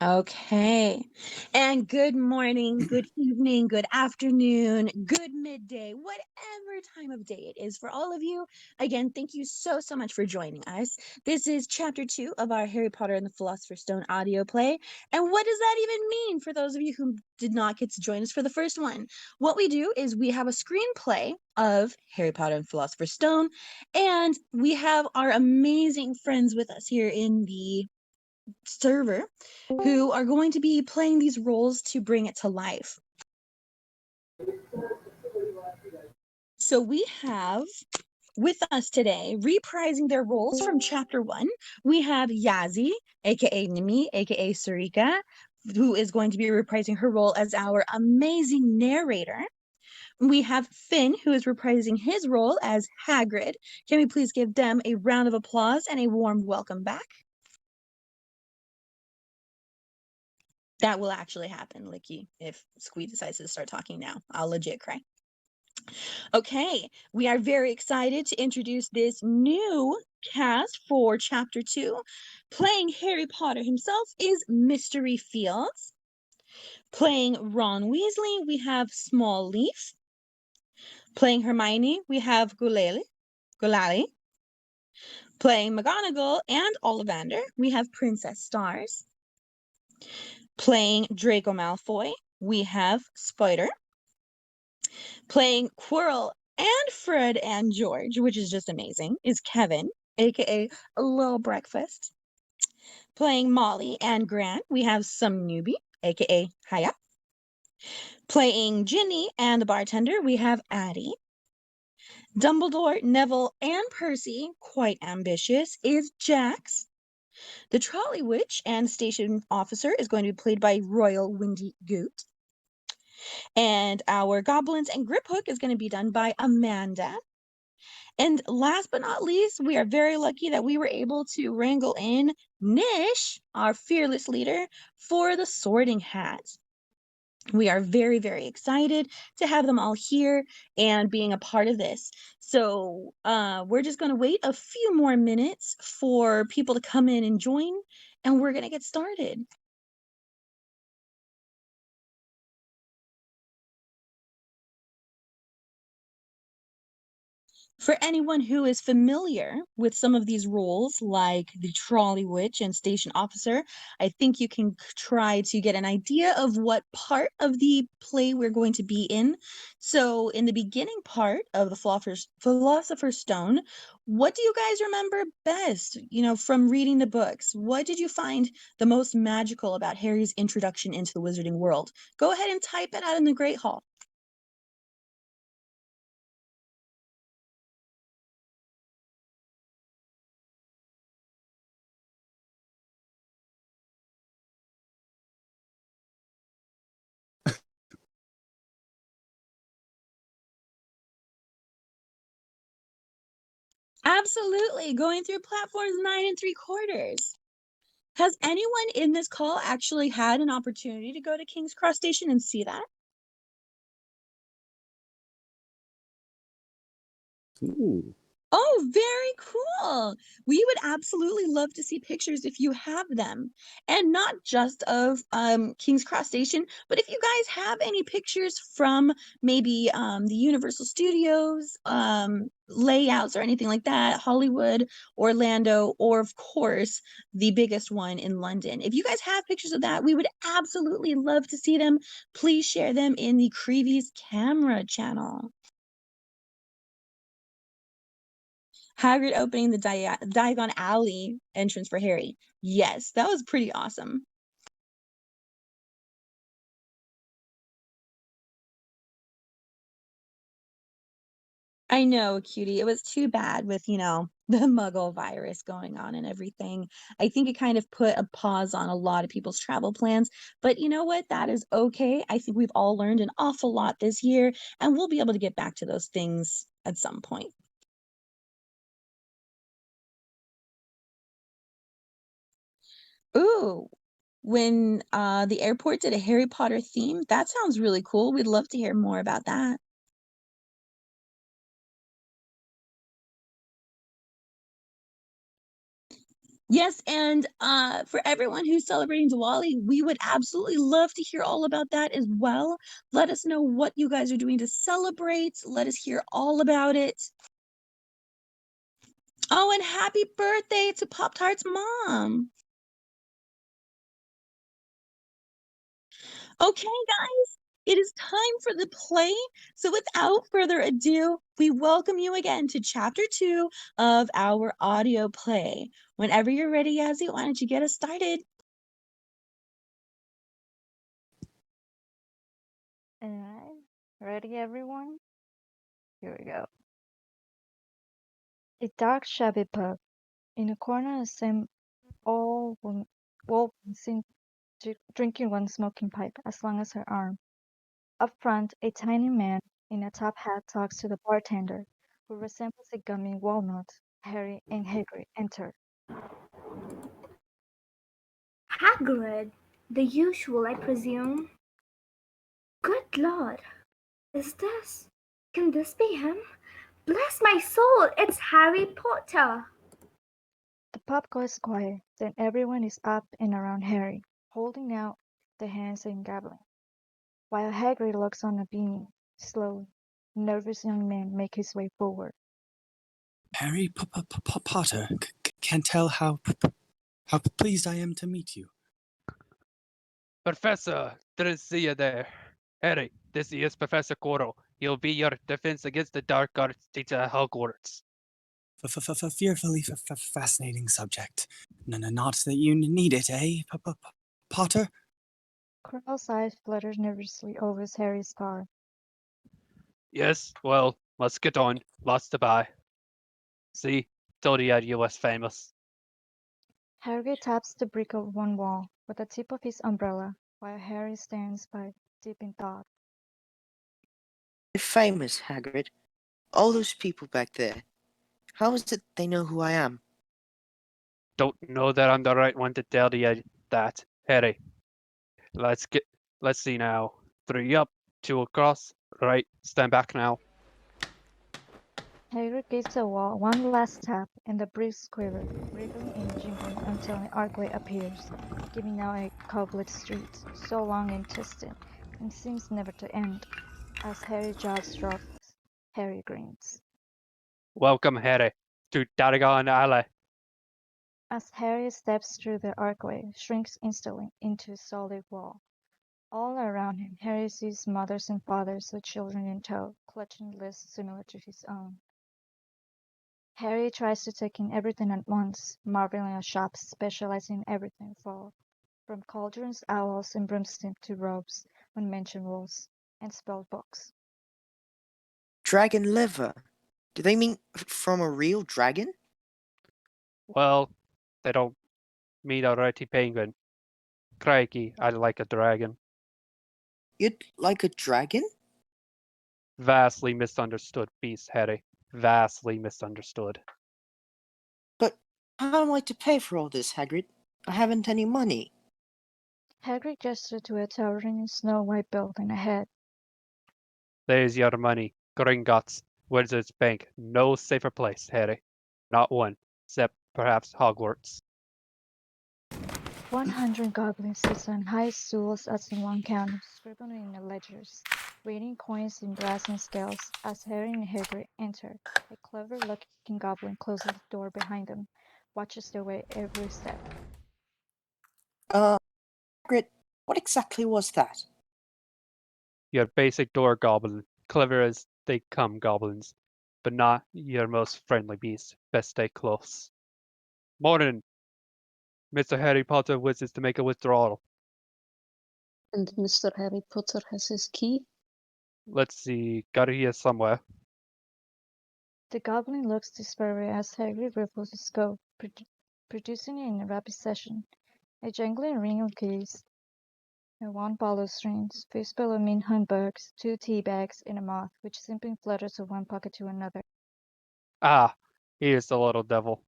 Okay. And good morning, good evening, good afternoon, good midday, whatever time of day it is for all of you. Again, thank you so much for joining us. This is chapter 2 of our Harry Potter and the Philosopher's Stone audio play. And what does that even mean for those of you who did not get to join us for the first one? What we do is we have a screenplay of Harry Potter and Philosopher's Stone, and we have our amazing friends with us here in the server who are going to be playing these roles to bring it to life. So we have with us today, reprising their roles from chapter 1, we have Yazzy, aka Nimmy, aka Sarika, who is going to be reprising her role as our amazing narrator. We have Finn, who is reprising his role as Hagrid. Can we please give them a round of applause and a warm welcome back? That will actually happen, Licky, if Squee decides to start talking now. I'll legit cry. Okay, we are very excited to introduce this new cast for Chapter 2. Playing Harry Potter himself is Mystery Fields. Playing Ron Weasley, we have Small Leaf. Playing Hermione, we have Gulalaiy. Playing Mcgonagall and Ollivander, we have Princess Stars. Playing Draco Malfoy, we have Spoider. Playing Quirrel and Fred and George, which is just amazing, is Kevin, aka a little breakfast. Playing Molly and Gran, we have some newbie, aka Haya. Playing Ginny and the bartender, we have Addie. Dumbledore, Neville, and Percy, quite ambitious, is Jax. The trolley witch and station officer is going to be played by Royal Windy Goot. And our goblins and Griphook is going to be done by Amanda. And last but not least, we are very lucky that we were able to wrangle in Nish, our fearless leader, for the Sorting Hat. We are very excited to have them all here and being a part of this. So we're just going to wait a few more minutes for people to come in and join, and we're going to get started. For anyone who is familiar with some of these roles, like the trolley witch and station officer, I think you can try to get an idea of what part of the play we're going to be in. So, in the beginning part of the Philosopher's Stone, what do you guys remember best, from reading the books? What did you find the most magical about Harry's introduction into the wizarding world? Go ahead and type it out in the Great Hall. Absolutely. Going through platforms 9 3/4. Has anyone in this call actually had an opportunity to go to King's Cross Station and see that? Ooh. Oh, very cool. We would absolutely love to see pictures if you have them. And not just of King's Cross Station, but if you guys have any pictures from maybe the Universal Studios layouts or anything like that, Hollywood, Orlando, or of course, the biggest one in London. If you guys have pictures of that, we would absolutely love to see them. Please share them in the Creevy's camera channel. Hagrid opening the Diagon Alley entrance for Harry. Yes, that was pretty awesome. I know, cutie. It was too bad with, the Muggle virus going on and everything. I think it kind of put a pause on a lot of people's travel plans. But you know what? That is okay. I think we've all learned an awful lot this year, and we'll be able to get back to those things at some point. Ooh, when the airport did a Harry Potter theme, that sounds really cool. We'd love to hear more about that. Yes, and for everyone who's celebrating Diwali, we would absolutely love to hear all about that as well. Let us know what you guys are doing to celebrate. Let us hear all about it. Oh, and happy birthday to Pop-Tart's mom. Okay, guys, it is time for the play. So without further ado, we welcome you again to Chapter 2 of our audio play. Whenever you're ready, Yazzy, why don't you get us started? Alright, ready everyone? Here we go. A dark, shabby pub. In a corner, a same old woman seen drinking one smoking pipe as long as her arm. Up front, a tiny man in a top hat talks to the bartender, who resembles a gummy walnut. Harry and Hagrid enter. Hagrid, the usual, I presume. Good Lord, can this be him? Bless my soul, it's Harry Potter! The pub goes quiet, then everyone is up and around Harry, holding out their hands and gabbling, while Hagrid looks on a beaming, slow, nervous young man make his way forward. Harry Potter, can't tell how pleased I am to meet you. Professor, didn't see you there. Harry, this is Professor Quirrel. He'll be your defense against the dark arts teacher at Hogwarts. Fearfully fascinating subject. Not that you need it, eh, Potter? Quirrell's eyes flutter nervously over Harry's scar. Yes, well, let's get on. Lots to buy. See, told you was famous. Harry taps the brick of one wall with the tip of his umbrella, while Harry stands by, deep in thought. You're famous, Hagrid. All those people back there. How is it they know who I am? Don't know that I'm the right one to tell you that, Harry. Let's see now. 3 up, 2 across. Right, stand back now. Harry gives the wall one last tap, and the bricks quiver, wriggling and jingling until an archway appears, giving out a cobbled street, so long and twisted, and seems never to end. As Harry's jaw drops, Harry grins. Welcome, Harry, to Diagon Alley. As Harry steps through the archway, shrinks instantly into a solid wall. All around him, Harry sees mothers and fathers with children in tow, clutching lists similar to his own. Harry tries to take in everything at once, marveling at shops specializing in everything from cauldrons, owls, and broomsticks to robes, unmentionables, and spell books. Dragon liver. Do they mean from a real dragon? Well, they don't mean a ratty penguin. Crikey, I like a dragon. You'd like a dragon? Vastly misunderstood beast, Harry. Vastly misunderstood. But how am I to pay for all this, Hagrid? I haven't any money. Hagrid gestured to a towering snow-white building ahead. There's your money. Gringotts. Wizard's Bank. No safer place, Harry. Not one. Except perhaps Hogwarts. 100 goblins sit on high stools as in one counter, scribbling in the ledgers, weighing coins in brass and scales. As Harry and Hagrid enter, a clever-looking goblin closes the door behind them, watches their way every step. Hagrid, what exactly was that? Your basic door goblin. Clever as they come, goblins. But not your most friendly beast. Best stay close. Morning! Mr. Harry Potter wishes to make a withdrawal. And Mr. Harry Potter has his key? Let's see, got it here somewhere. The goblin looks desperately as Hagrid refuses his go, producing it in a rapid session. A jangling ring of keys, and one ball of strings, fistful of mint humbugs, 2 tea bags, and a moth, which simply flutters from one pocket to another. Ah, here's the little devil.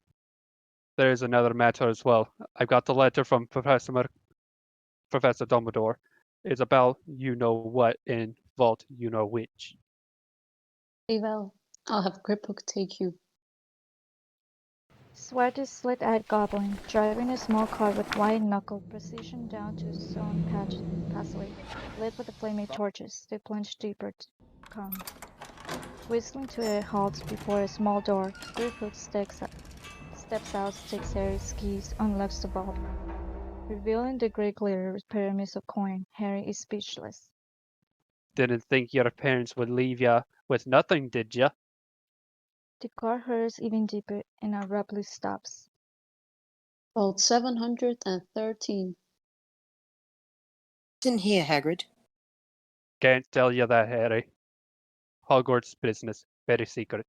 There's another matter as well. I've got the letter from Professor Dumbledore. It's about you-know-what in Vault you-know-which. Very well. I'll have Griphook take you. Swarty slit-eyed goblin, driving a small cart with wide-knuckled precision down to a stone pathway, lit with the flaming torches, they plunged deeper to come. Whistling to a halt before a small door, Griphook steps out, takes Harry's keys, unlocks the vault. Revealing the grey glitter pyramids of coin, Harry is speechless. Didn't think your parents would leave ya with nothing, did ya? The car hurries even deeper and abruptly stops. Vault 713. What's in here, Hagrid? Can't tell you that, Harry. Hogwarts business, very secret.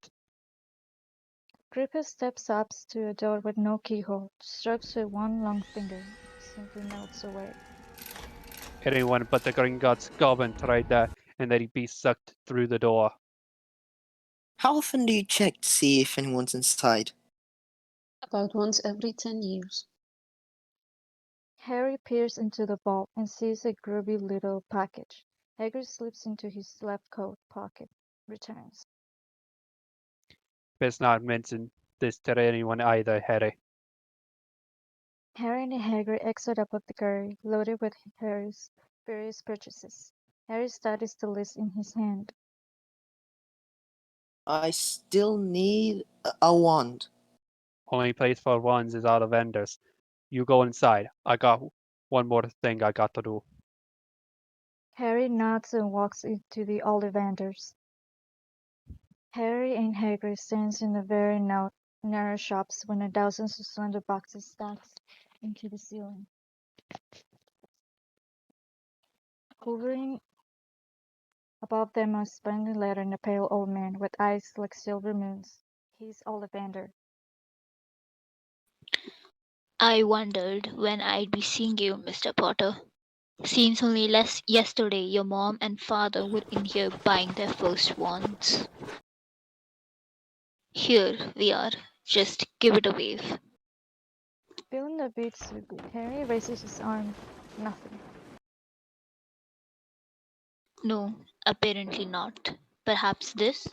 Griphook steps up to a door with no keyhole, strokes with one long finger, simply melts away. Anyone but the Gringotts Goblin tried that, and they'd be sucked through the door. How often do you check to see if anyone's inside? About once every 10 years. Harry peers into the vault and sees a grubby little package. Hagrid slips into his left coat pocket, returns. Best not mention this to anyone either, Harry. Harry and Hagrid exit apothecary, loaded with Harry's various purchases. Harry studies the list in his hand. I still need a wand. Only place for wands is Ollivander's. You go inside. I got one more thing I got to do. Harry nods and walks into the Ollivanders. Harry and Hagrid stands in the very narrow shops when a dozen slender boxes stacked into the ceiling. Hovering above them a splendid letter and a pale old man with eyes like silver moons. He's Ollivander. I wondered when I'd be seeing you, Mr. Potter. Seems only yesterday your mom and father were in here buying their first wands. Here we are. Just give it a wave. Feeling the beat sleepy, Harry raises his arm. Nothing. No, apparently not. Perhaps this?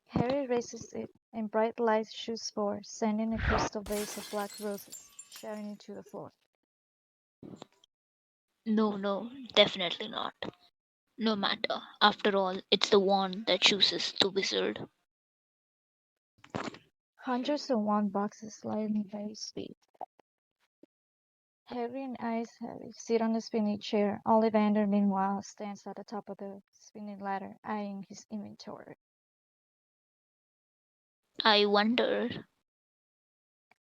Harry raises it, and bright light shoots forth, sending a crystal vase of black roses shattering to the floor. No, definitely not. No matter. After all, it's the wand that chooses the wizard. Hundreds of wand boxes lie in Harry's feet. Harry and Harry sit on the spinning chair. Ollivander, meanwhile, stands at the top of the spinning ladder, eyeing his inventory. I wonder.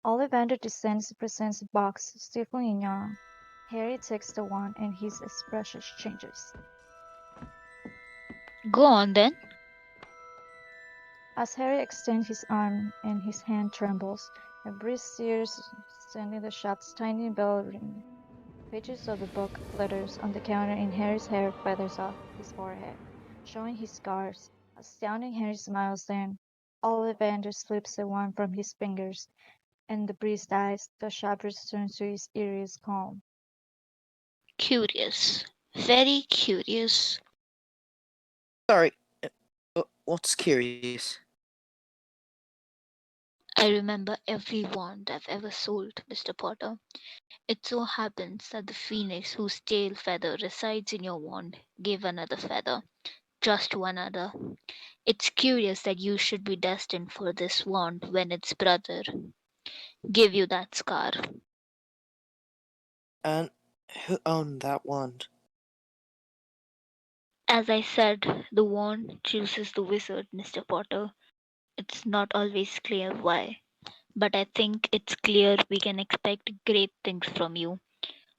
Ollivander descends and presents a box, stiffly in yawn. Harry takes the wand, and his expression changes. Go on then. As Harry extends his arm and his hand trembles, a breeze stirs, sending the shop's tiny bell ringing. Pages of the book glitters on the counter and Harry's hair feathers off his forehead, showing his scars. Astounding, Harry smiles then. Ollivander slips the wand from his fingers, and the breeze dies. The shop returns to its eerie calm. Curious. Very curious. Sorry, what's curious? I remember every wand I've ever sold, Mr. Potter. It so happens that the phoenix whose tail feather resides in your wand gave another feather, just one other. It's curious that you should be destined for this wand when its brother gave you that scar. And who owned that wand? As I said, the wand chooses the wizard, Mr. Potter. It's not always clear why, but I think it's clear we can expect great things from you.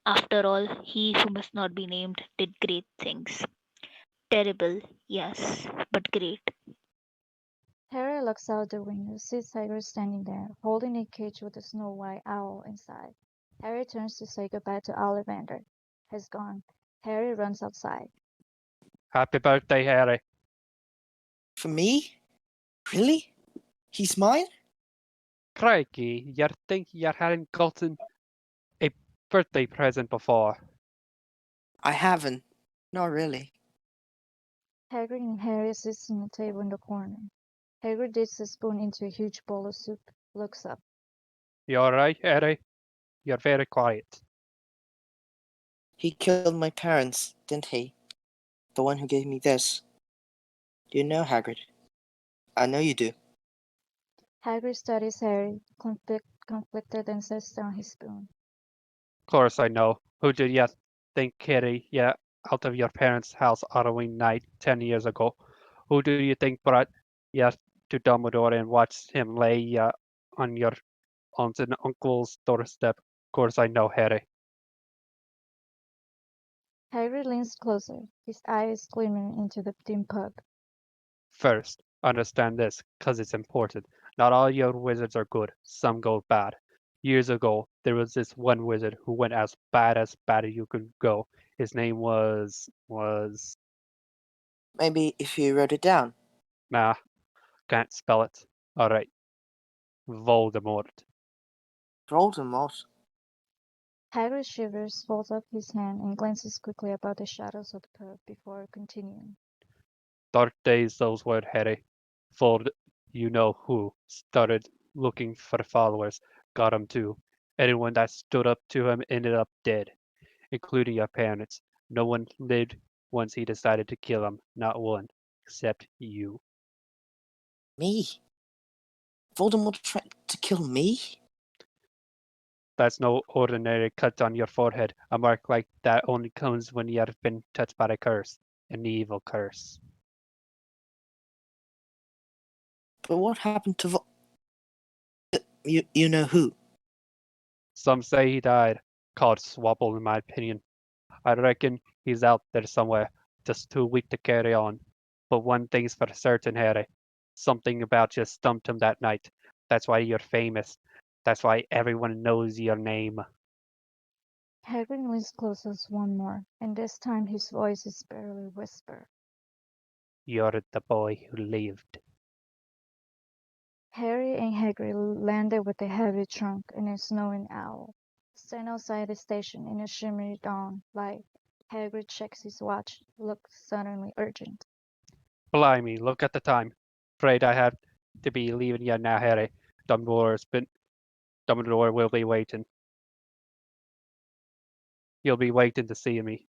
After all, he who must not be named did great things. Terrible, yes, but great. Harry looks out the window, sees Hagrid standing there, holding a cage with a snow-white owl inside. Harry turns to say goodbye to Ollivander. He's gone. Harry runs outside. Happy birthday, Harry. For me? Really? He's mine? Crikey, you think you hadn't gotten a birthday present before? I haven't. Not really. Hagrid and Harry sit on a table in the corner. Hagrid dips a spoon into a huge bowl of soup. looks up. You alright, Harry? You're very quiet. He killed my parents, didn't he? The one who gave me this. You know, Hagrid. I know you do. Hagrid studies Harry, conflicted, and sets down his spoon. Of course I know. Who did you think carried you out of your parents' house Halloween night 10 years ago? Who do you think brought you to Dumbledore and watched him lay you on your aunt and uncle's doorstep? Of course I know, Harry. Hagrid leans closer, his eyes gleaming into the dim pub. First, understand this, 'cause it's important. Not all your wizards are good. Some go bad. Years ago, there was this one wizard who went as bad as you could go. His name was... Maybe if you wrote it down. Nah, can't spell it. Alright. Voldemort. Voldemort. Hagrid shivers, folds up his hand, and glances quickly about the shadows of the pub before continuing. Dark days those were, Harry. Fold you-know-who started looking for followers. Got 'em too. Anyone that stood up to him ended up dead, including your parents. No one lived once he decided to kill them. Not one. Except you. Me? Voldemort tried to kill me? That's no ordinary cut on your forehead. A mark like that only comes when you have been touched by a curse. An evil curse. But what happened to you know who? Some say he died. Called Swabble in my opinion. I reckon he's out there somewhere, just too weak to carry on. But one thing's for certain, Harry. Something about you stumped him that night. That's why you're famous. That's why everyone knows your name. Hagrid leans closer one more, and this time his voice is barely a whisper. You're the boy who lived. Harry and Hagrid landed with a heavy trunk and a snowing owl. Stand outside the station in a shimmery dawn light. Hagrid checks his watch, looks suddenly urgent. Blimey, look at the time. Afraid I have to be leaving you now, Harry. Dumbledore will be waiting. He'll be waiting to see me.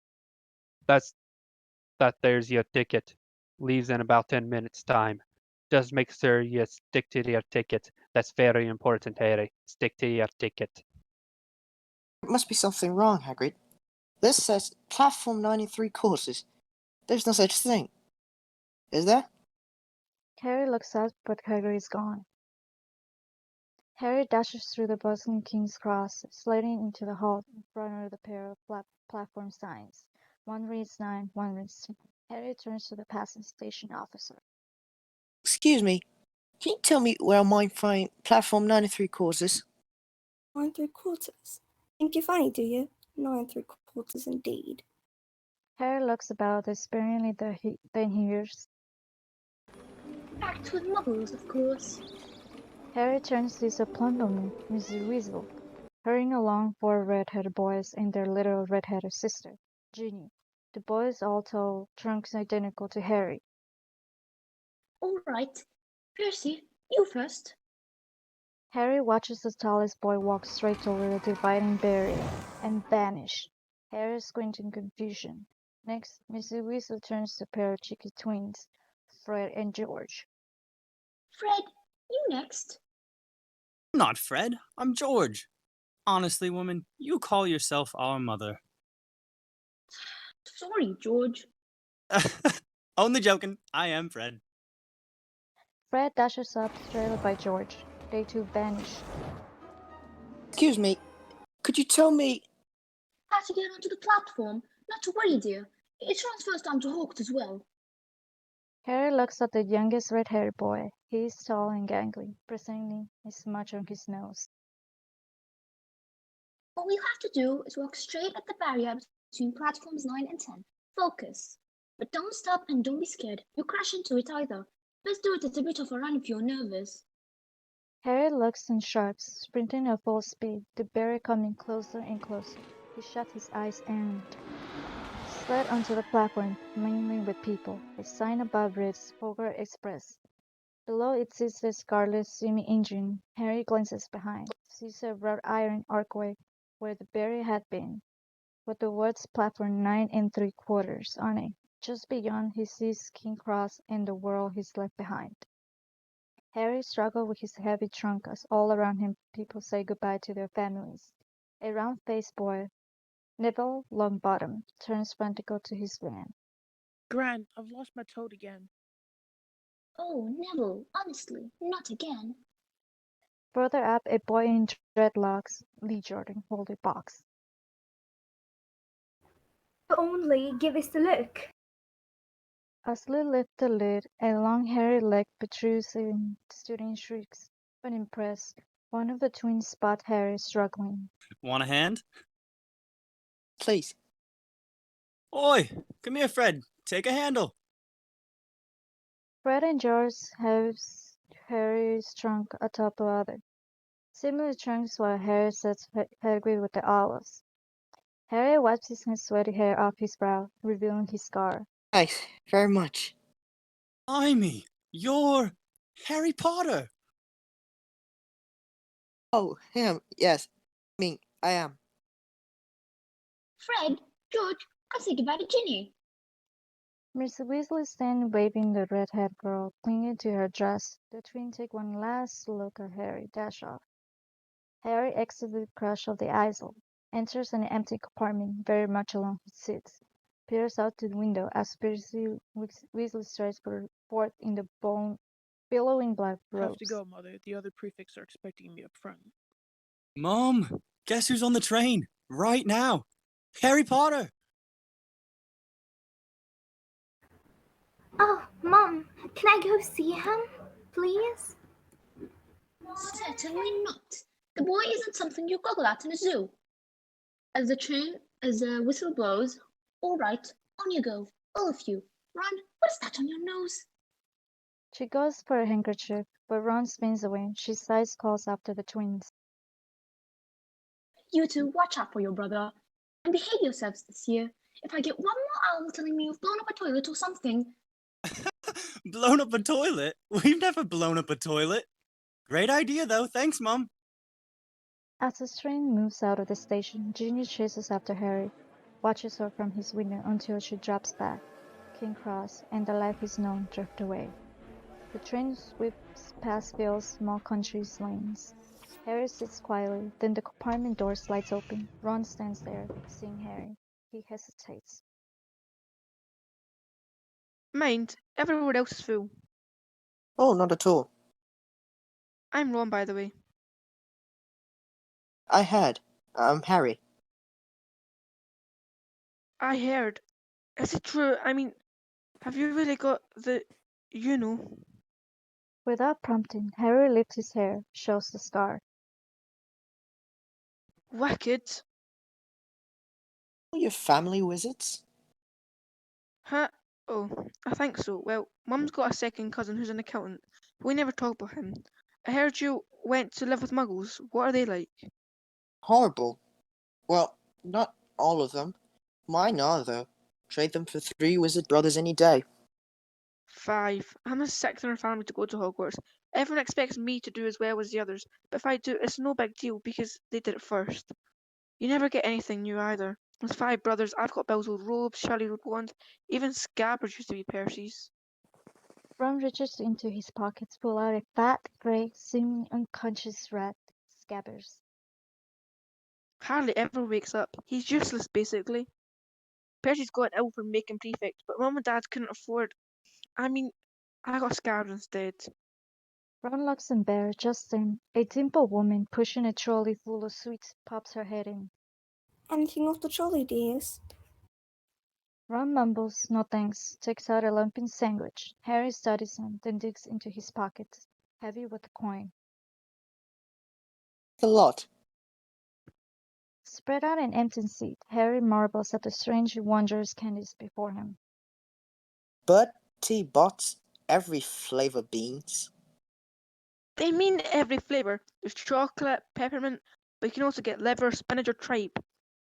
There's your ticket. Leaves in about 10 minutes' time. Just make sure you stick to your ticket. That's very important, Harry. Stick to your ticket. There must be something wrong, Hagrid. This says platform 93 courses. There's no such thing. Is there? Harry looks up, but Hagrid is gone. Harry dashes through the bustling King's Cross, sliding into the hall in front of the pair of platform signs. One reads 9, one reads 10. Harry turns to the passing station officer. Excuse me. Can you tell me where I might find platform 93 courses? 9 3/4. Think you're funny, do you? 9 3/4 indeed. Harry looks about despairingly, then hears. Act with muggles, of course. Harry turns disappointedly Mrs. Weasley, hurrying along 4 red-headed boys and their little red-headed sister, Ginny. The boys all tow trunks identical to Harry. All right. Percy, you first. Harry watches the tallest boy walk straight over the dividing barrier and vanish. Harry squints in confusion. Next, Mrs. Weasley turns to a pair of cheeky twins, Fred and George. Fred, you next. I'm not Fred. I'm George. Honestly, woman, you call yourself our mother. Sorry, George. Only joking. I am Fred. Fred dashes up, trailed by George. They too vanish. Excuse me. Could you tell me... How to get onto the platform? Not to worry, dear. It's Ron's first time to Hawked as well. Harry looks at the youngest red-haired boy. He is tall and gangly, presenting a smudge on his nose. All you have to do is walk straight at the barrier between platforms 9 and 10. Focus. But don't stop and don't be scared. You'll crash into it either. Best do it at a bit of a run if you're nervous. Harry looks and shrugs, sprinting at full speed, the barrier coming closer and closer. He shut his eyes and slid onto the platform, mingling with people. A sign above reads Hogwarts Express. Below it sits the scarlet semi-engine. Harry glances behind, sees a wrought iron archway where the barrier had been, with the words platform 9 3/4 on it. Just beyond he sees King Cross and the world he's left behind. Harry struggles with his heavy trunk as all around him people say goodbye to their families. A round-faced boy, Neville Longbottom, turns frantically to his Gran. Gran, I've lost my toad again. Oh, Neville, honestly, not again. Further up, a boy in dreadlocks, Lee Jordan, holds a box. Only give us a look. As Lee lifts the lid, a long hairy leg protrudes and the student shrieks. Unimpressed, one of the twins spots Harry struggling. Want a hand? Please. Oi! Come here, Fred. Take a handle. Fred and George have Harry's trunk atop the other. Similar trunks while Harry sets Hagrid with the owls. Harry wipes his sweaty hair off his brow, revealing his scar. Thanks very much. Blimey, you're Harry Potter. Oh, him. Yes. Me. I am. Fred, George, I think about it, Ginny. Miss Weasley stands waving the red-haired girl, clinging to her dress. The twins take one last look at Harry, dash off. Harry exits the crush of the aisle, enters an empty compartment very much along his seats, peers out the window as Percy Weasley strides forth in the billowing black robes. Have to go, Mother. The other prefects are expecting me up front. Mom, guess who's on the train right now? Harry Potter. Oh, Mom, can I go see him, please? Certainly not. The boy isn't something you goggle at in a zoo. As the whistle blows, all right, on you go, all of you. Ron, what's that on your nose? She goes for a handkerchief, but Ron spins away. She sighs calls after the twins. You two, watch out for your brother, and behave yourselves this year. If I get one more owl telling me you've blown up a toilet or something. Blown up a toilet? We've never blown up a toilet. Great idea, though. Thanks, Mom. As the train moves out of the station, Ginny chases after Harry, watches her from his window until she drops back. King Cross and the life is known drift away. The train sweeps past Phil's small country lanes. Harry sits quietly, then the compartment door slides open. Ron stands there, seeing Harry. He hesitates. Mind, everyone else is full. Oh, not at all. I'm Ron, by the way. I'm Harry. I heard. Is it true? I mean, have you really got the, you know? Without prompting, Harry lifts his hair, shows the scar. Wicked. Are your family wizards? Huh? Oh, I think so. Well, Mum's got a second cousin who's an accountant, but we never talk about him. I heard you went to live with Muggles. What are they like? Horrible. Well, not all of them. Mine are, though. Trade them for 3 wizard brothers any day. 5. I'm the sixth in our family to go to Hogwarts. Everyone expects me to do as well as the others, but if I do, it's no big deal because they did it first. You never get anything new either. With 5 brothers, I've got bells with robes, Charlie with wands, even Scabbers used to be Percy's. Ron reaches into his pockets, pull out a fat, grey, seemingly unconscious rat, Scabbers. Hardly ever wakes up. He's useless, basically. Percy's got ill for making prefect, but Mum and Dad couldn't afford. I mean, I got Scabbers instead. Ron looks embarrassed. Just then, a dimpled woman pushing a trolley full of sweets pops her head in. Anything off the trolley, dears? Ron mumbles, no thanks, takes out a lumpy sandwich. Harry studies him, then digs into his pockets, heavy with a coin. A lot. Spread out an empty seat, Harry marvels at the strange, wondrous candies before him. Bertie bought every flavor beans. They mean every flavour. There's chocolate, peppermint, but you can also get liver, spinach, or tripe.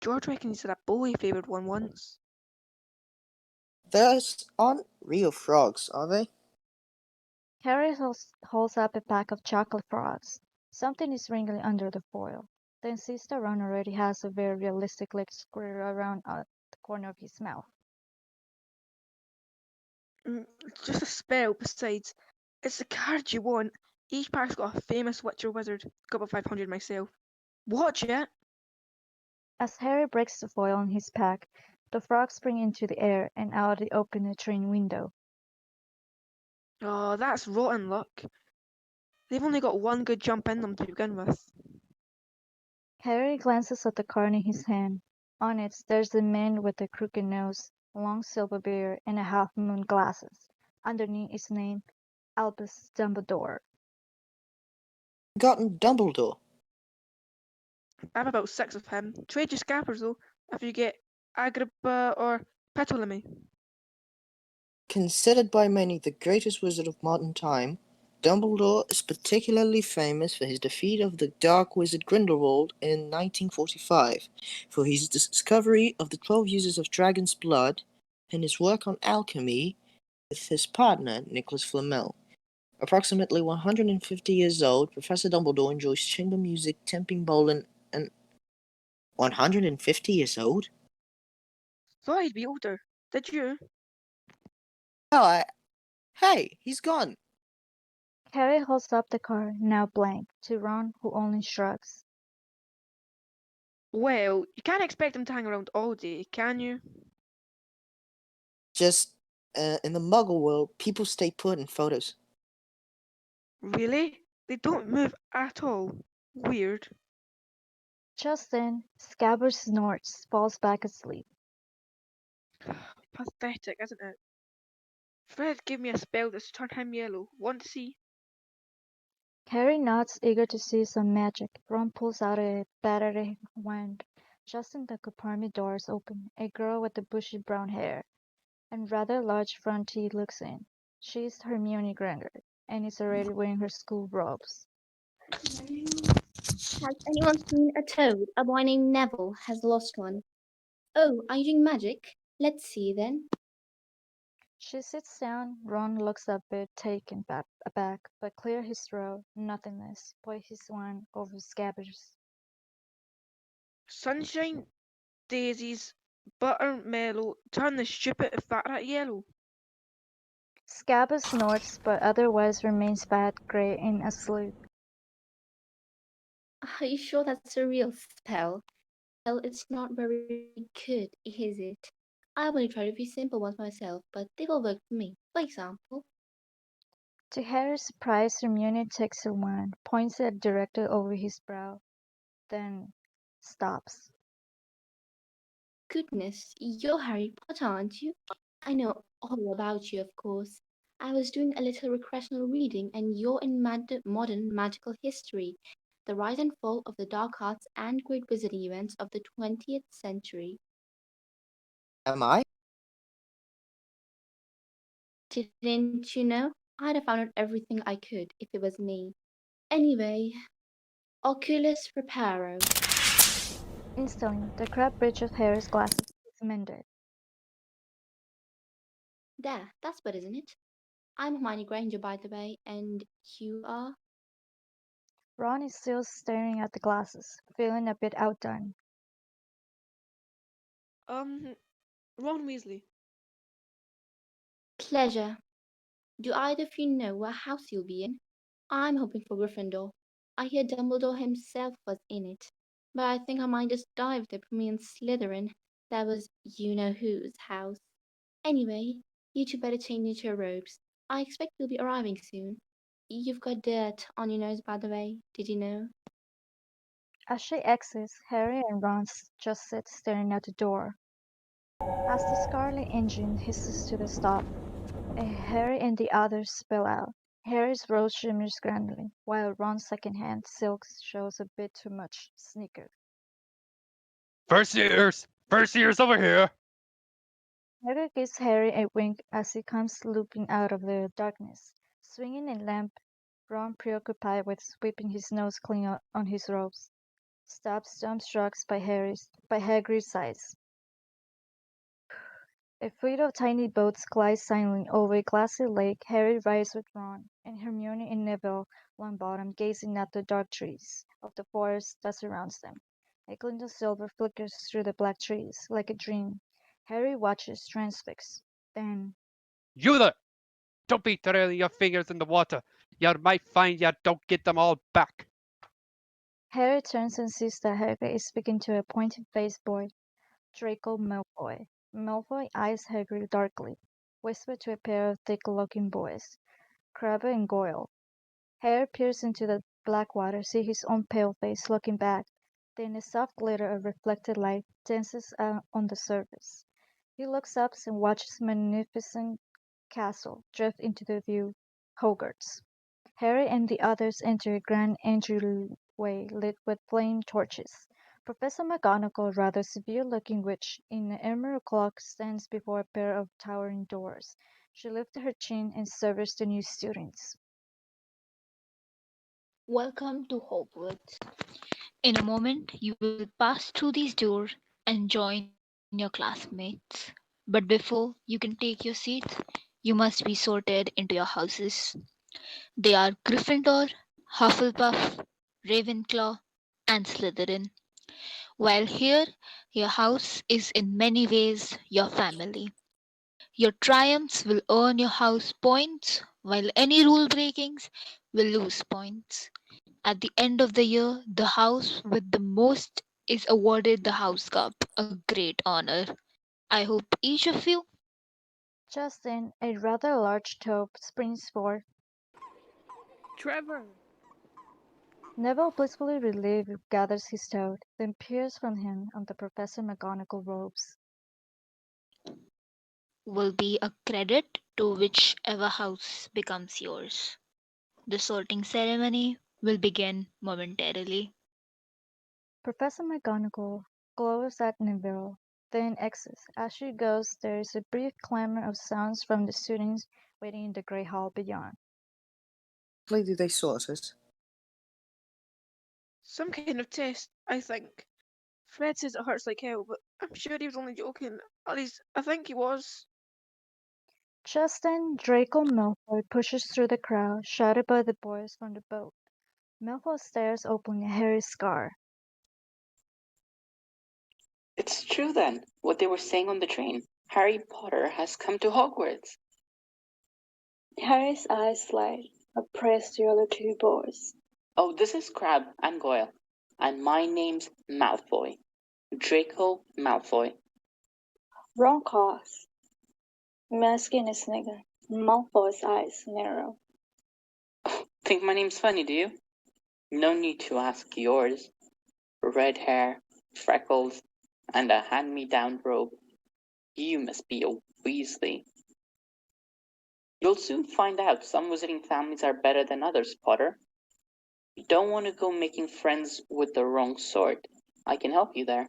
George reckons he said a boy favoured one once. Those aren't real frogs, are they? Harry holds up a pack of chocolate frogs. Something is wriggling under the foil. Then sees that Ron already has a very realistic like square around the corner of his mouth. It's just a spell. Besides, it's the cards you want. Each pack's got a famous witch or wizard. Got about 500 myself. Watch it. As Harry breaks the foil on his pack, the frogs spring into the air and out the open train window. Oh, that's rotten luck. They've only got one good jump in them to begin with. Harry glances at the card in his hand. On it, there's a man with a crooked nose, a long silver beard, and a half-moon glasses. Underneath is name, Albus Dumbledore. Gotten Dumbledore. I have about 6 of him. Trade your scappers though, if you get Agrippa or Ptolemy. Considered by many the greatest wizard of modern time, Dumbledore is particularly famous for his defeat of the dark wizard Grindelwald in 1945, for his discovery of the 12 uses of dragon's blood, and his work on alchemy with his partner Nicholas Flamel. Approximately 150 years old, Professor Dumbledore enjoys chamber music, temping bowling, and 150 years old? Thought he'd be older. Did you? Oh, Hey, he's gone. Harry holds up the card, now blank, to Ron, who only shrugs. Well, you can't expect him to hang around all day, can you? Just, in the Muggle world, people stay put in photos. Really? They don't move at all. Weird. Just then, Scabbers snorts, falls back asleep. Pathetic, isn't it? Fred gave me a spell that's turned him yellow. Want to see? Harry nods, eager to see some magic. Ron pulls out a battery wand. Just then the compartment doors open. A girl with the bushy brown hair and rather large front teeth looks in. She is Hermione Granger, and is already wearing her school robes. Has anyone seen a toad? A boy named Neville has lost one. Oh, are you doing magic? Let's see then. She sits down. Ron looks a bit taken aback, but clears his throat, nothingness, poise his wand over Scabbers. Sunshine, daisies, buttermellow, turn the stupid fat rat yellow. Scabbers snorts, but otherwise remains fat, grey, and asleep. Are you sure that's a real spell? Well, it's not very good, is it? I've only tried a few simple ones myself, but they've all worked for me. For example, To Harry's surprise, Hermione takes her wand, points it directly over his brow, then stops. goodness, you're Harry Potter, aren't you? I know all about you, of course. I was doing a little recreational reading, and you're in modern magical history, the rise and fall of the dark arts and great wizarding events of the 20th century. Am I? Didn't you know? I'd have found out everything I could if it was me. Anyway, Oculus Reparo. Instantly, the crab bridge of Harry's glasses is mended. There, that's better, isn't it? I'm Hermione Granger, by the way, and you are? Ron is still staring at the glasses, feeling a bit outdone. Ron Weasley. Pleasure. Do either of you know what house you'll be in? I'm hoping for Gryffindor. I hear Dumbledore himself was in it, but I think I might just die if they put me in Slytherin. That was you-know-whose house. Anyway, you two better change into your robes. I expect you'll be arriving soon. You've got dirt on your nose, by the way. Did you know? As she exits, Harry and Ron just sit staring at the door. As the Scarlet engine hisses to the stop, Harry and the others spill out. Harry's rose shimmers grandly, while Ron's second-hand silk shows a bit too much sneaker. First years over here. Hagrid gives Harry a wink as he comes looping out of the darkness, swinging a lamp. Ron, preoccupied with sweeping his nose clean on his robes, stops dumbstruck by Hagrid's size. A fleet of tiny boats glides silently over a glassy lake. Harry rides with Ron, and Hermione and Neville Longbottom gazing at the dark trees of the forest that surrounds them. A glint of silver flickers through the black trees, like a dream. Harry watches transfixed. Then, You there! Don't be throwing your fingers in the water. You might find you don't get them all back. Harry turns and sees that Hagrid is speaking to a pointed-faced boy, Draco Malfoy. Malfoy eyes Hagrid darkly, whispered to a pair of thick-looking boys, Crabbe and Goyle. Harry peers into the black water, sees his own pale face looking back. Then a soft glitter of reflected light dances on the surface. He looks up and watches a magnificent castle drift into the view. Hogwarts. Harry and the others enter a grand entryway lit with flame torches. Professor Mcgonagall, a rather severe-looking witch in an emerald cloak, stands before a pair of towering doors. She lifts her chin and surveys the new students. Welcome to Hogwarts. In a moment, you will pass through these doors and join your classmates. But before you can take your seats, you must be sorted into your houses. They are Gryffindor, Hufflepuff, Ravenclaw, and Slytherin. While here, your house is in many ways your family. Your triumphs will earn your house points, while any rule breakings will lose points. At the end of the year, the house with the most is awarded the House Cup, a great honor. I hope each of you. Just then, a rather large toad springs forth. Trevor! Neville, blissfully relieved, gathers his toad, then peers from him on the Professor McGonagall robes. Will be a credit to whichever house becomes yours. The sorting ceremony will begin momentarily. Professor McGonagall glowers at Neville, then exits. As she goes, there is a brief clamor of sounds from the students waiting in the great hall beyond. What do they sort us? Some kind of test, I think. Fred says it hurts like hell, but I'm sure he was only joking. At least, I think he was. Just then, Draco Malfoy pushes through the crowd, shouted by the boys from the boat. Malfoy stares openly at Harry's scar. It's true then, what they were saying on the train. Harry Potter has come to Hogwarts. Harry's eyes slide, oppressed to the other two boys. Oh, this is Crabbe and Goyle, and my name's Malfoy. Draco Malfoy. Wrong cause. My skin is nigger. Malfoy's eyes narrow. Think my name's funny, do you? No need to ask yours. Red hair, freckles, and a hand-me-down robe. You must be a Weasley. You'll soon find out some wizarding families are better than others, Potter. You don't want to go making friends with the wrong sort. I can help you there.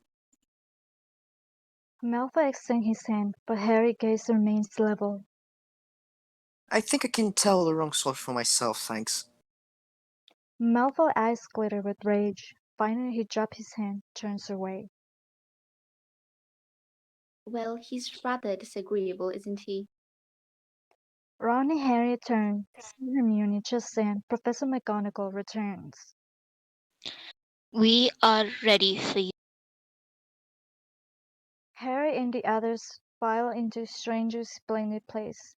Malfoy extends his hand, but Harry's gaze remains level. I think I can tell the wrong sort for myself, thanks. Malfoy's eyes glitter with rage. Finally, he drops his hand, turns away. Well, he's rather disagreeable, isn't he? Ron and Harry turn. See Hermione just then. Professor McGonagall returns. We are ready for you. Harry and the others file into Stranger's splendid place,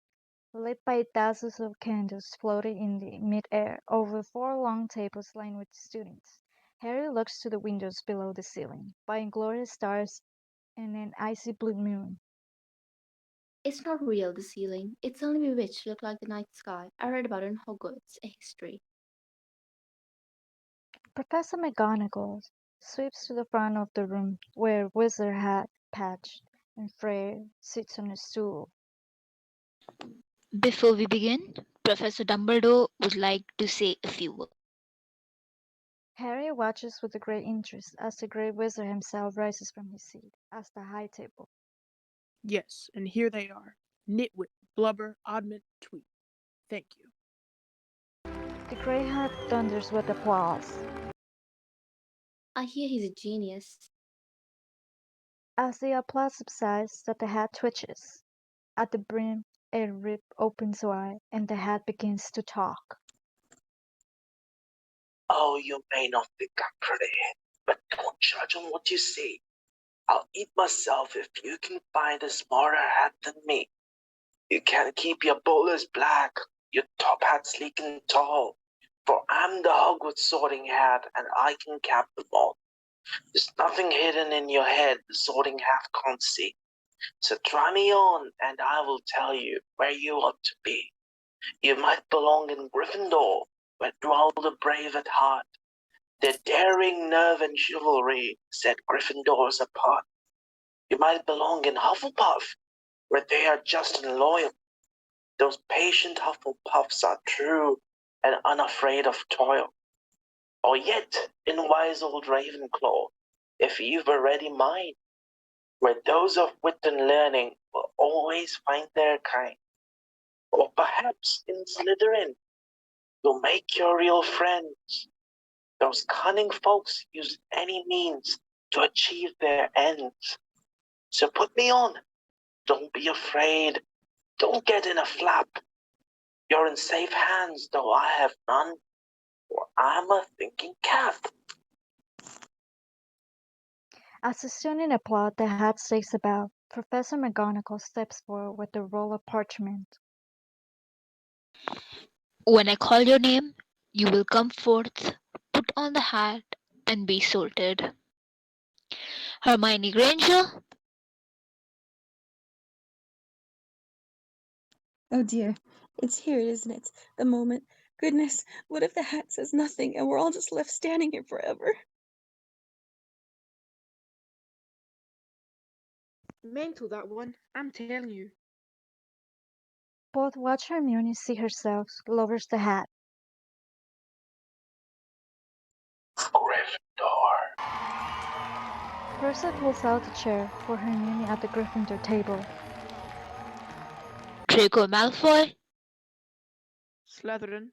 lit by thousands of candles floating in the mid-air over 4 long tables lined with students. Harry looks to the windows below the ceiling, by glorious stars and an icy blue moon. It's not real, the ceiling. It's only bewitched to look like the night sky. I read about it in Hogwarts, a history. Professor McGonagall sweeps to the front of the room, where a wizard hat, patched and frayed, sits on a stool. Before we begin, Professor Dumbledore would like to say a few words. Harry watches with great interest as the great wizard himself rises from his seat at the high table. Yes, and here they are. Nitwit, Blubber, Oddment, Tweet. Thank you. The grey hat thunders with applause. I hear he's a genius. As the applause subsides, the hat twitches. At the brim, a rip opens wide, and the hat begins to talk. Oh, you may not think I'm pretty, but don't judge on what you see. I'll eat myself if you can find a smarter hat than me. You can't keep your bowlers black, your top hat sleek and tall, for I'm the Hogwarts sorting hat, and I can cap them all. There's nothing hidden in your head the sorting hat can't see. So try me on, and I will tell you where you ought to be. You might belong in Gryffindor, where dwell the brave at heart. Their daring nerve and chivalry set Gryffindors apart. You might belong in Hufflepuff, where they are just and loyal. Those patient Hufflepuffs are true and unafraid of toil. Or yet in wise old Ravenclaw, if you've a ready mind, where those of wit and learning will always find their kind. Or perhaps in Slytherin, you'll make your real friends. Those cunning folks use any means to achieve their ends. So put me on. Don't be afraid. Don't get in a flap. You're in safe hands, though I have none, for I'm a thinking cat. As the students applaud, the hat shakes about. Professor Mcgonagall steps forward with a roll of parchment. When I call your name, you will come forth, put on the hat, and be sorted. Hermione Granger? Oh dear, it's here, isn't it? The moment. Goodness, what if the hat says nothing and we're all just left standing here forever? Mental, that one. I'm telling you. Both watch Hermione see herself, lowers the hat. Gryffindor. Percy pulls out a chair for Hermione at the Gryffindor table. Draco Malfoy? Slytherin.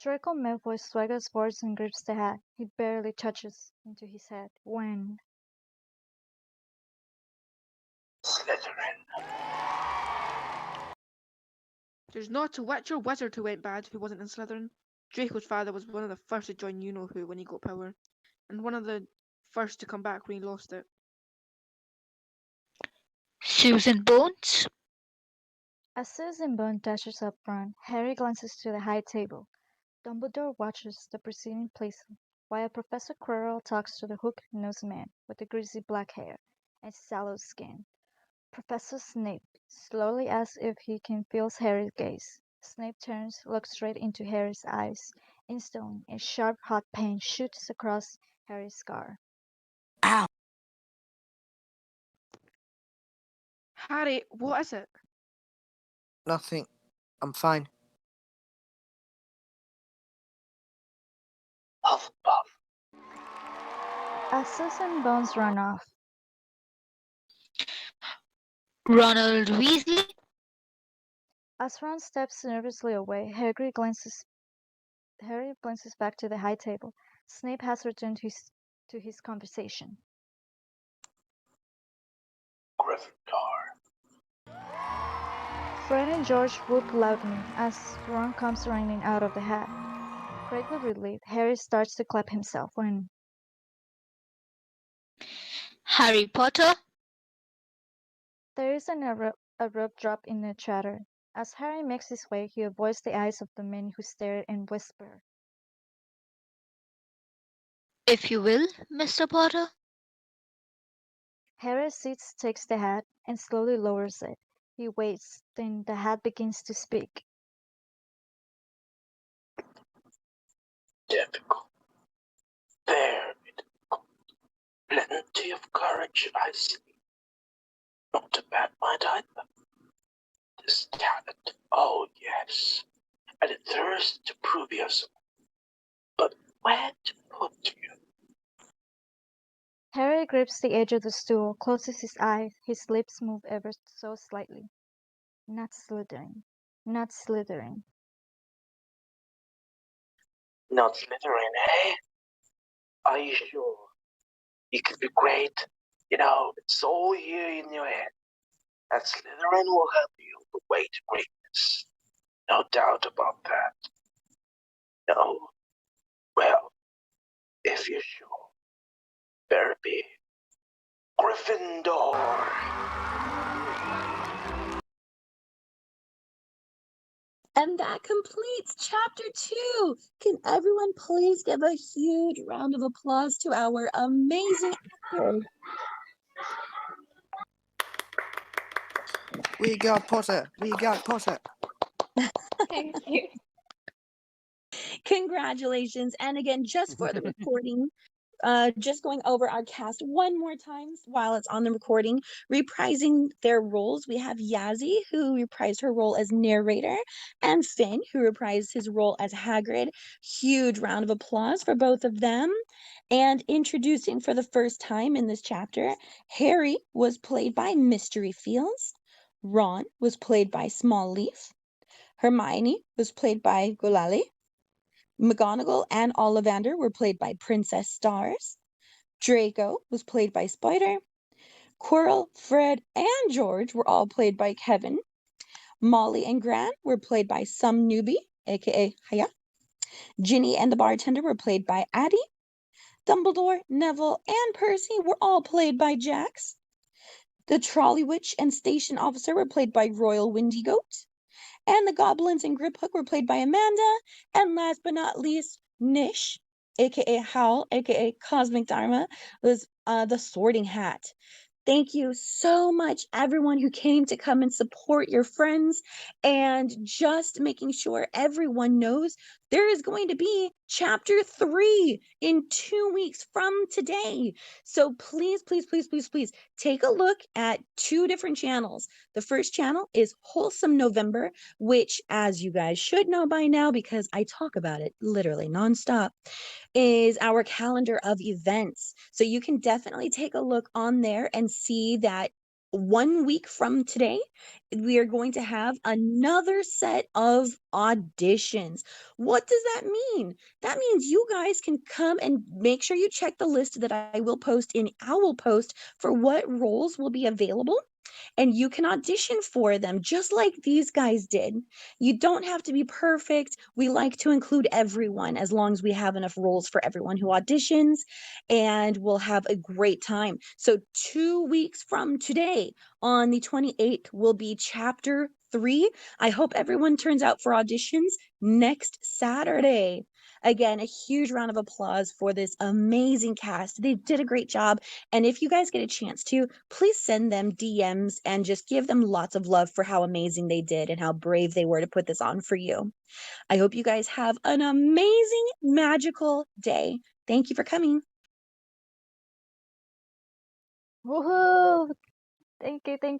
Draco Malfoy swaggers forwards and grips the hat. He barely touches into his head when... Slytherin. There's not a witch or wizard who went bad who wasn't in Slytherin. Draco's father was one of the first to join you-know-who when he got power, and one of the first to come back when he lost it. Susan Bones? As Susan Bones dashes up front, Harry glances to the high table. Dumbledore watches the proceeding placely, while Professor Quirrel talks to the hook-nosed man with the greasy black hair and sallow skin. Professor Snape, slowly as if he can feel Harry's gaze. Snape turns, looks straight into Harry's eyes. Instantly, a sharp, hot pain shoots across Harry's scar. Ow! Harry, what is it? Nothing. I'm fine. Hufflepuff. As Susan Bones run off, Ronald Weasley? as Ron steps nervously away, Harry glances back to the high table. Snape has returned to his conversation. Gryffindor. Fred and George whoop loudly as Ron comes running out of the hat. Greatly relieved, Harry starts to clap himself when... Harry Potter? There is an abrupt drop in the chatter. As Harry makes his way, he avoids the eyes of the men who stare and whisper. If you will, Mr. Potter. Harry sits, takes the hat, and slowly lowers it. He waits, then the hat begins to speak. Difficult. Very difficult. Plenty of courage, I see. Not a bad mind either. This talent, oh yes. And a thirst to prove yourself. But where to put you? Harry grips the edge of the stool, closes his eyes, his lips move ever so slightly. Not Slytherin. Not Slytherin. Not Slytherin, eh? Are you sure? You could be great You know, it's all here in your head. And Slytherin will help you on the way to greatness. No doubt about that. No. Well, if you're sure, better be Gryffindor. And that completes chapter 2. Can everyone please give a huge round of applause to our amazing actors? We got Potter. We got Potter. Thank you. Congratulations. And again, just for the recording, just going over our cast one more time while it's on the recording, reprising their roles. We have Yazzy, who reprised her role as narrator, and Finn, who reprised his role as Hagrid. Huge round of applause for both of them. And introducing for the first time in this chapter, Harry was played by Mystery Fields. Ron was played by Small Leaf. Hermione was played by Gulalaiy. Mcgonagall and Ollivander were played by Princess Stars. Draco was played by Spoider. Quirrel, Fred, and George were all played by Kevin. Molly and Gran were played by some Newbie, aka Haya. Ginny and the Bartender were played by Addy. Dumbledore, Neville, and Percy were all played by Jax. The Trolley Witch and Station Officer were played by Royal Windy Goat. And the Goblins and Griphook were played by Amanda. And last but not least, Nish, aka Howl, aka Cosmic Dharma, was the Sorting Hat. Thank you so much, everyone who came to come and support your friends, and just making sure everyone knows there is going to be chapter 3 in 2 weeks from today. So please, please, please, please, please take a look at 2 different channels. The first channel is Wholesome November, which, as you guys should know by now, because I talk about it literally nonstop, is our calendar of events. So you can definitely take a look on there and see that 1 week from today, we are going to have another set of auditions. What does that mean? That means you guys can come and make sure you check the list that I will post in Owl Post for what roles will be available. And you can audition for them just like these guys did. You don't have to be perfect. We like to include everyone as long as we have enough roles for everyone who auditions, and we'll have a great time. So 2 weeks from today, on the 28th, will be chapter 3. I hope everyone turns out for auditions next Saturday. Again, a huge round of applause for this amazing cast. They did a great job. And if you guys get a chance to, please send them DMs and just give them lots of love for how amazing they did and how brave they were to put this on for you. I hope you guys have an amazing, magical day. Thank you for coming. Woohoo! Thank you, thank you.